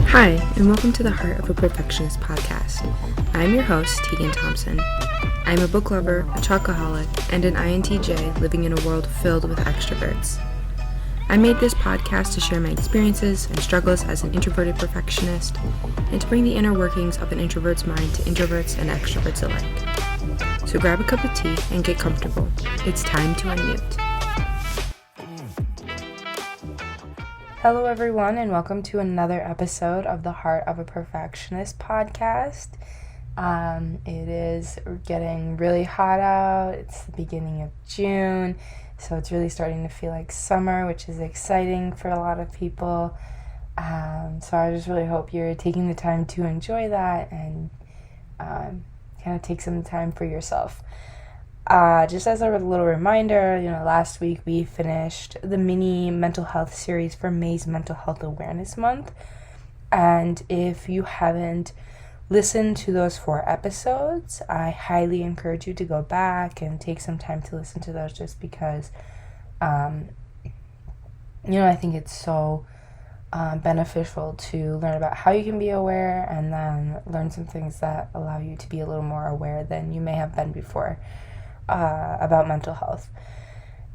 Hi, and welcome to the Heart of a Perfectionist podcast. I'm your host, Tegan Thompson. I'm a book lover, a chocoholic, and an INTJ living in a world filled with extroverts. I made this podcast to share my experiences and struggles as an introverted perfectionist, and to bring the inner workings of an introvert's mind to introverts and extroverts alike. So grab a cup of tea and get comfortable. It's time to unmute. Hello everyone, and welcome to another episode of the Heart of a Perfectionist podcast. It is getting really hot out. It's the beginning of June, so it's really starting to feel like summer, which is exciting for a lot of people. So I just really hope you're taking the time to enjoy that and kind of take some time for yourself. Just as a little reminder, last week we finished the mini mental health series for May's Mental Health Awareness Month. And if you haven't listened to those 4 episodes, I highly encourage you to go back and take some time to listen to those, just because, I think it's so beneficial to learn about how you can be aware, and then learn some things that allow you to be a little more aware than you may have been before. About mental health.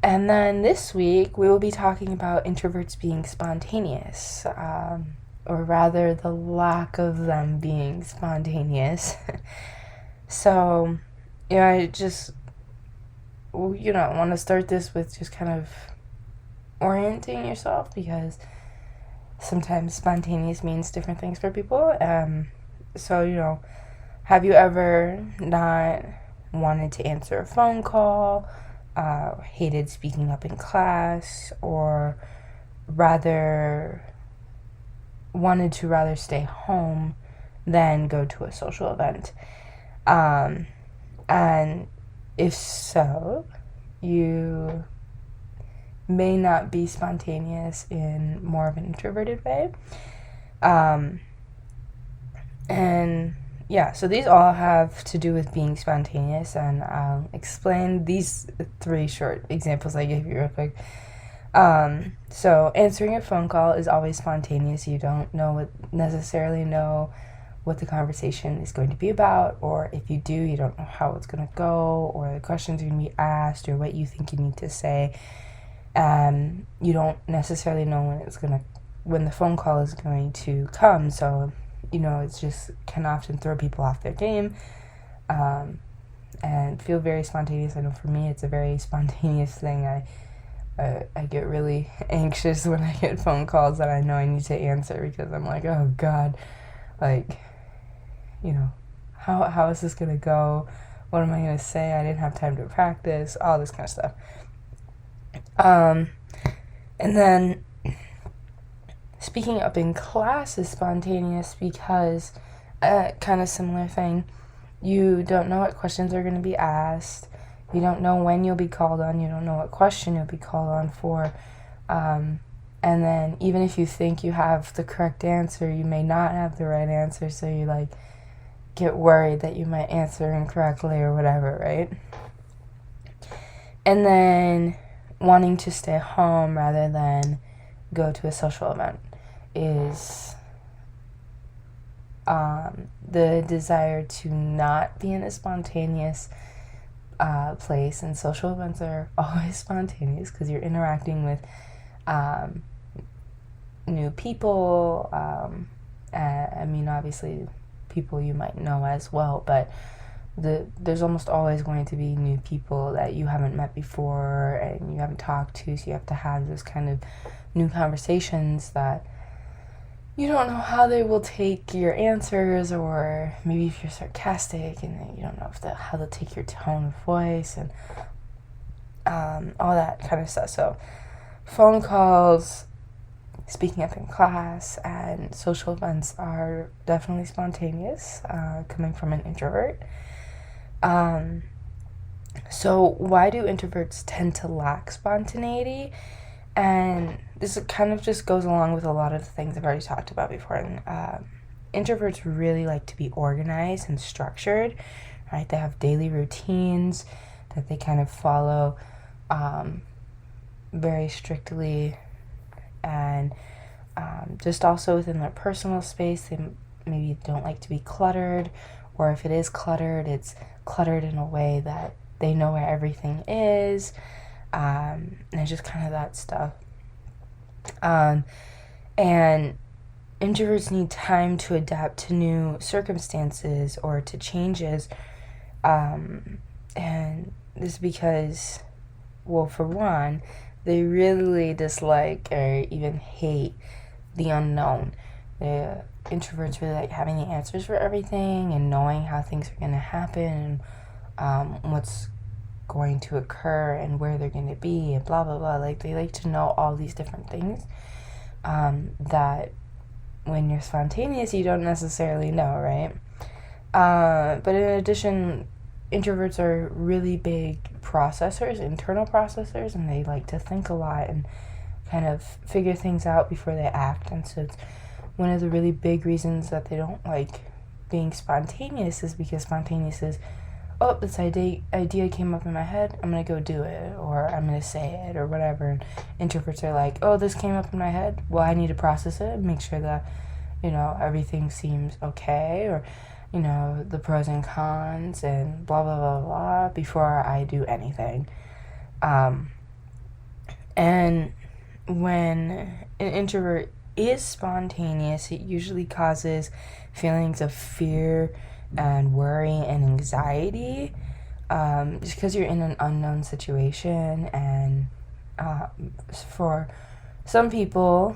And then this week we will be talking about introverts being spontaneous, or rather the lack of them being spontaneous. So, I just, want to start this with just kind of orienting yourself, because sometimes spontaneous means different things for people. So, have you ever not wanted to answer a phone call, hated speaking up in class, or wanted to rather stay home than go to a social event? And if so, you may not be spontaneous in more of an introverted way. So these all have to do with being spontaneous, and I'll explain these 3 short examples I gave you real quick. So answering a phone call is always spontaneous. You don't necessarily know what the conversation is going to be about, or if you do, you don't know how it's going to go, or the questions are going to be asked, or what you think you need to say. You don't necessarily know when the phone call is going to come, so it's just can often throw people off their game, and feel very spontaneous. I know for me, it's a very spontaneous thing. I get really anxious when I get phone calls that I know I need to answer, because I'm like, oh God, how is this gonna go? What am I gonna say? I didn't have time to practice, all this kind of stuff. And then speaking up in class is spontaneous, because kind of similar thing. You don't know what questions are going to be asked. You don't know when you'll be called on. You don't know what question you'll be called on for. And then even if you think you have the correct answer, you may not have the right answer. So you get worried that you might answer incorrectly or whatever, right? And then wanting to stay home rather than go to a social event is the desire to not be in a spontaneous place. And social events are always spontaneous, because you're interacting with new people. Obviously people you might know as well, but there's almost always going to be new people that you haven't met before and you haven't talked to, so you have to have those kind of new conversations that you don't know how they will take your answers, or maybe if you're sarcastic, and you don't know how they'll take your tone of voice, and all that kind of stuff. So phone calls, speaking up in class, and social events are definitely spontaneous, coming from an introvert. So why do introverts tend to lack spontaneity? And this kind of just goes along with a lot of the things I've already talked about before. And introverts really like to be organized and structured, right? They have daily routines that they kind of follow very strictly, and just also within their personal space, they maybe don't like to be cluttered, or if it is cluttered, it's cluttered in a way that they know where everything is, and just kind of that stuff. And introverts need time to adapt to new circumstances or to changes, and this is because, well, for one, they really dislike or even hate the unknown. The introverts really like having the answers for everything and knowing how things are going to happen and what's going to occur and where they're going to be and blah blah blah. Like, they like to know all these different things that when you're spontaneous you don't necessarily know, right? But in addition, introverts are really big processors, internal processors, and they like to think a lot and kind of figure things out before they act. And so it's one of the really big reasons that they don't like being spontaneous, is because spontaneous is, oh, this idea came up in my head, I'm going to go do it, or I'm going to say it, or whatever. And introverts are like, oh, this came up in my head, well, I need to process it and make sure that, everything seems okay, or, the pros and cons and blah, blah, blah, blah, before I do anything. And when an introvert is spontaneous, it usually causes feelings of fear and worry and anxiety, just because you're in an unknown situation. And for some people,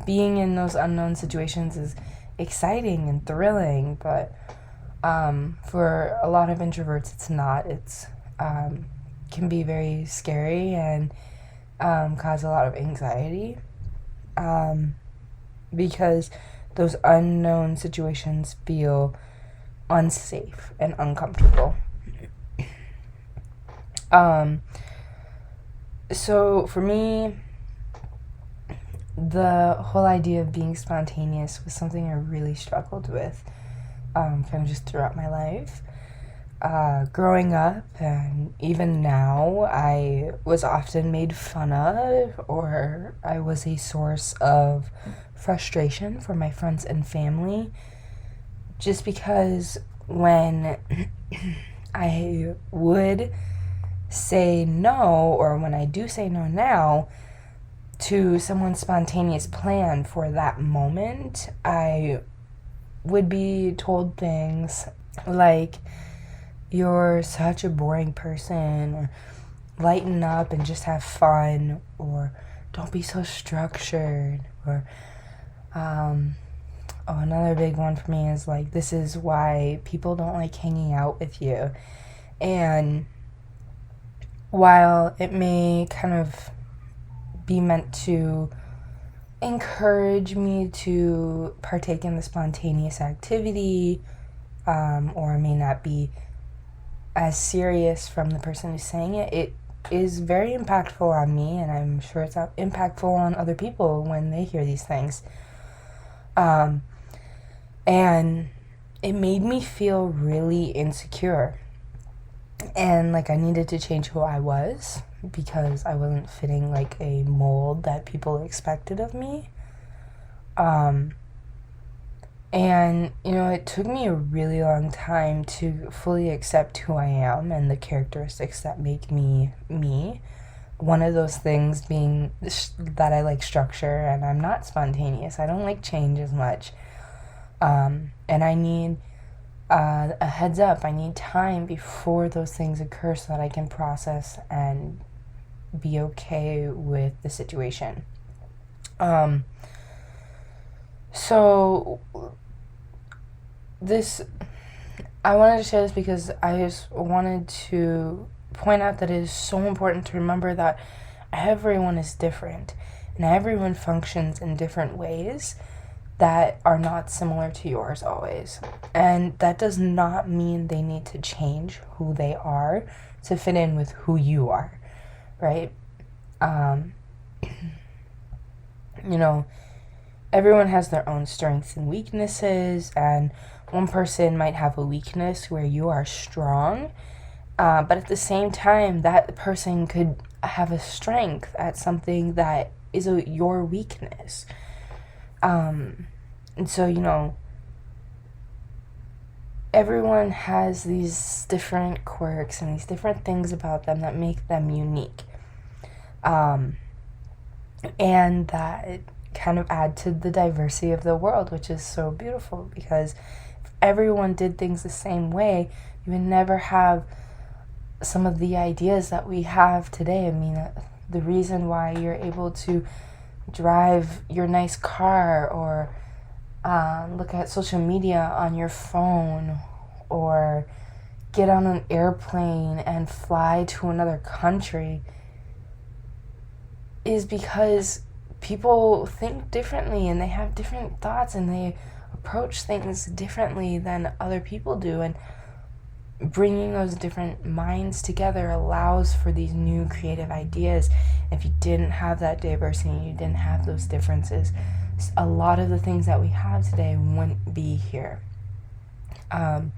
being in those unknown situations is exciting and thrilling, but for a lot of introverts it's not. It's can be very scary and cause a lot of anxiety, because those unknown situations feel unsafe and uncomfortable. So for me, the whole idea of being spontaneous was something I really struggled with, kind of just throughout my life. Growing up and even now, I was often made fun of, or I was a source of frustration for my friends and family, just because when I would say no, or when I do say no now to someone's spontaneous plan for that moment, I would be told things like, you're such a boring person, or lighten up and just have fun, or don't be so structured, or another big one for me is like, this is why people don't like hanging out with you. And while it may kind of be meant to encourage me to partake in the spontaneous activity, or may not be as serious from the person who's saying it, it is very impactful on me, and I'm sure it's impactful on other people when they hear these things. And it made me feel really insecure, and like I needed to change who I was, because I wasn't fitting like a mold that people expected of me. And, it took me a really long time to fully accept who I am and the characteristics that make me me. One of those things being that I like structure, and I'm not spontaneous. I don't like change as much. And I need a heads up. I need time before those things occur so that I can process and be okay with the situation. So I wanted to share this because I just wanted to point out that it is so important to remember that everyone is different and everyone functions in different ways that are not similar to yours always. And that does not mean they need to change who they are to fit in with who you are, right? Everyone has their own strengths and weaknesses, and one person might have a weakness where you are strong, but at the same time, that person could have a strength at something that is your weakness. And so, everyone has these different quirks and these different things about them that make them unique. And that kind of add to the diversity of the world, which is so beautiful, because if everyone did things the same way, you would never have some of the ideas that we have today. I mean, the reason why you're able to drive your nice car, or look at social media on your phone, or get on an airplane and fly to another country, is because people think differently and they have different thoughts and they approach things differently than other people do. And bringing those different minds together allows for these new creative ideas. If you didn't have that diversity, you didn't have those differences, a lot of the things that we have today wouldn't be here. And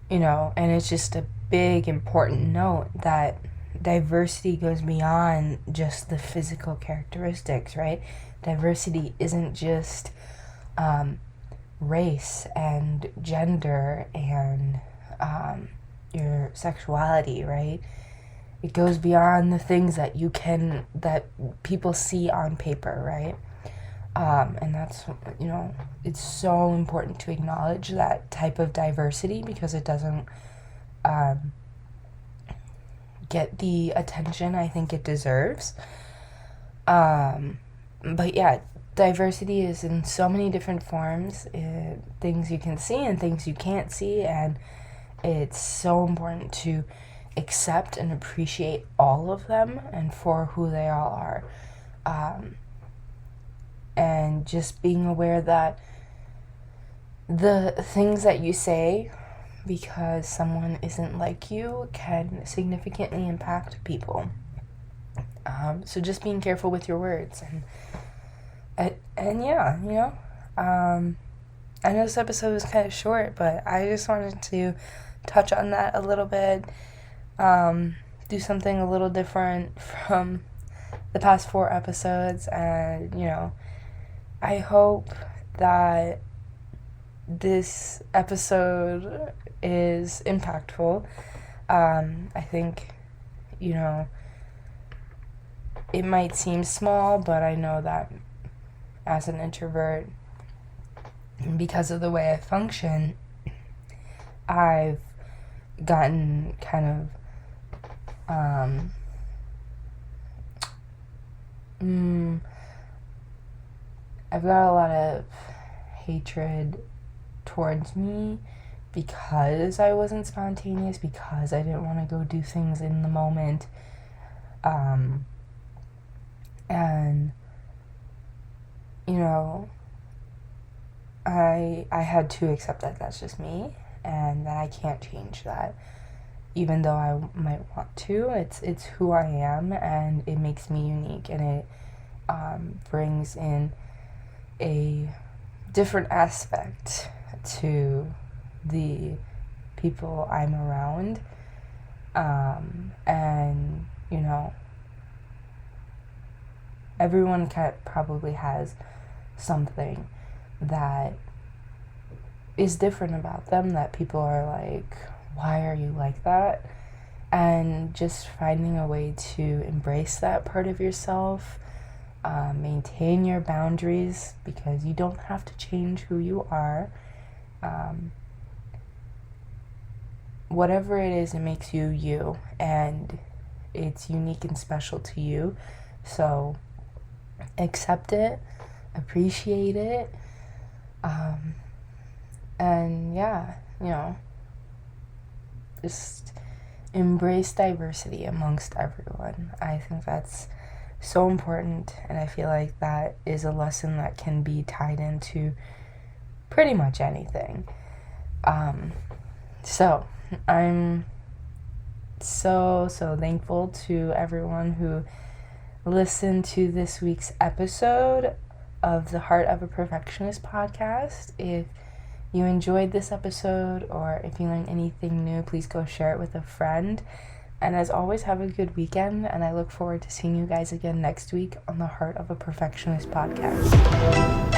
it's just a big important note that diversity goes beyond just the physical characteristics, right? Diversity isn't just race and gender and your sexuality, right? It goes beyond the things that that people see on paper, right? And that's, it's so important to acknowledge that type of diversity, because it doesn't get the attention I think it deserves. But yeah, diversity is in so many different forms, things you can see and things you can't see, and it's so important to accept and appreciate all of them and for who they all are. And just being aware that the things that you say because someone isn't like you can significantly impact people. So just being careful with your words. And yeah, I know this episode was kind of short, but I just wanted to touch on that a little bit, do something a little different from the past 4 episodes, and, I hope that this episode is impactful. I think, it might seem small, but I know that as an introvert, because of the way I function, I've gotten kind of I've got a lot of hatred towards me because I wasn't spontaneous, because I didn't want to go do things in the moment. And I had to accept that that's just me, and that I can't change that. Even though I might want to, it's who I am, and it makes me unique, and it brings in a different aspect to the people I'm around. And everyone probably has something that is different about them that people are like, why are you like that? And just finding a way to embrace that part of yourself, maintain your boundaries, because you don't have to change who you are. Whatever it is, it makes you you, and it's unique and special to you. So accept it, appreciate it, and yeah, just embrace diversity amongst everyone. I think that's so important, and I feel like that is a lesson that can be tied into pretty much anything. So I'm so thankful to everyone who listened to this week's episode of the Heart of a Perfectionist podcast. If you enjoyed this episode, or if you learned anything new, please go share it with a friend. And as always, have a good weekend, and I look forward to seeing you guys again next week on the Heart of a Perfectionist podcast.